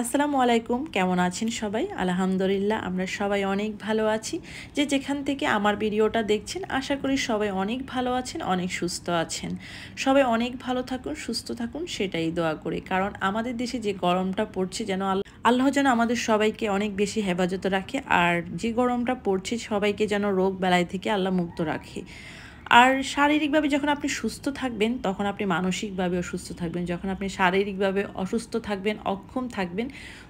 আসসালামু আলাইকুম, কেমন আছেন সবাই? আলহামদুলিল্লাহ আমরা সবাই অনেক ভালো আছি। যে যেখান থেকে আমার ভিডিওটা দেখছেন আশা করি সবাই অনেক ভালো আছেন, অনেক সুস্থ আছেন। সবাই অনেক ভালো থাকুন, সুস্থ থাকুন সেটাই দোয়া করি। কারণ আমাদের দেশে যে গরমটা পড়ছে যেন আল্লাহ যেন আমাদের সবাইকে অনেক বেশি হেফাজতে রাখে, আর যে গরমটা পড়ছে সবাইকে যেন রোগ বালাই থেকে আল্লাহ মুক্ত রাখে। আর শারীরিকভাবে যখন আপনি সুস্থ থাকবেন তখন আপনি মানসিকভাবেও সুস্থ থাকবেন। যখন আপনি শারীরিকভাবে অসুস্থ থাকবেন, অক্ষম থাকবেন,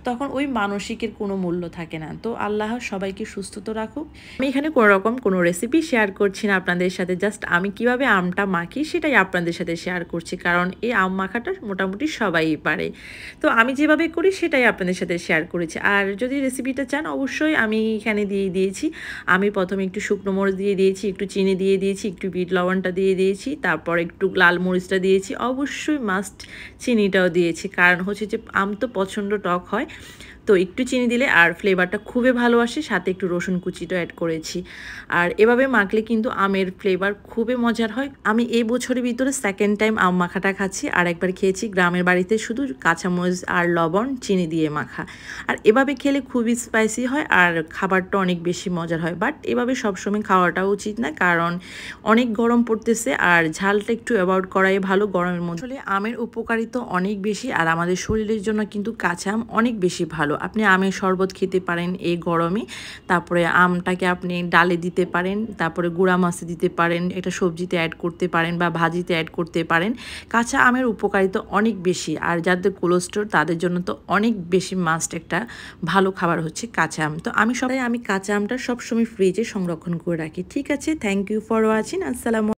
তখন ওই মানসিকের কোনো মূল্য থাকে না। তো আল্লাহ সবাইকে সুস্থ তো রাখুক। আমি এখানে কোনো রকম কোনো রেসিপি শেয়ার করছি না আপনাদের সাথে, জাস্ট আমি কিভাবে আমটা মাখি সেটাই আপনাদের সাথে শেয়ার করছি, কারণ এই আম মাখাটা মোটামুটি সবাই পারে। তো আমি যেভাবে করি সেটাই আপনাদের সাথে শেয়ার করেছি। আর যদি রেসিপিটা চান অবশ্যই আমি এখানে দিয়ে দিয়েছি। আমি প্রথমে একটু শুকনো মরিচ দিয়ে দিয়েছি, একটু চিনি দিয়ে দিয়েছি, একটু বিট লবণটা দিয়ে দিয়েছি, তারপর একটু লাল মরিচটা দিয়েছি, অবশ্যই মাস্ট চিনিটাও দিয়েছি, কারণ হচ্ছে যে আম তো প্রচণ্ড টক হয়, তো একটু চিনি দিলে আর ফ্লেভারটা খুবই ভালো আসে। সাথে একটু রসুন কুচিটাও অ্যাড করেছি। আর এভাবে মাখলে কিন্তু আমের ফ্লেভার খুবই মজার হয়। আমি এই বছরের ভিতরে সেকেন্ড টাইম আম মাখাটা খাচ্ছি। আর একবার খেয়েছি গ্রামের বাড়িতে শুধু কাঁচামরিচ আর লবণ চিনি দিয়ে মাখা। আর এভাবে খেলে খুবই স্পাইসি হয় আর খাবারটা অনেক বেশি মজার হয়। বাট এভাবে সবসময় খাওয়াটাও উচিত না, কারণ অনেক গরম পড়তেছে আর ঝালটা একটু অ্যাভয়েড করাই ভালো গরমের মধ্যে। আসলে আমের উপকারিতা অনেক বেশি, আর আমাদের শরীরের জন্য কিন্তু কাঁচা আম অনেক বেশি ভালো। আপনি আমের শরবত খেতে পারেন এই গরমে, তারপরে আমটাকে আপনি ডালে দিতে পারেন, তারপরে গুঁড়া মাছে দিতে পারেন, এটা সবজিতে অ্যাড করতে পারেন বা ভাজিতে অ্যাড করতে পারেন। কাঁচা আমের উপকারিতা অনেক বেশি, আর যাদের কোলেস্ট্রল তাদের জন্য তো অনেক বেশি মাস্ট একটা ভালো খাবার হচ্ছে কাঁচা আম। তো আমি কাঁচা আমটা সবসময় ফ্রিজে সংরক্ষণ করে রাখি। ঠিক আছে, থ্যাংক ইউ ফর ওয়াচিং। আসসালামু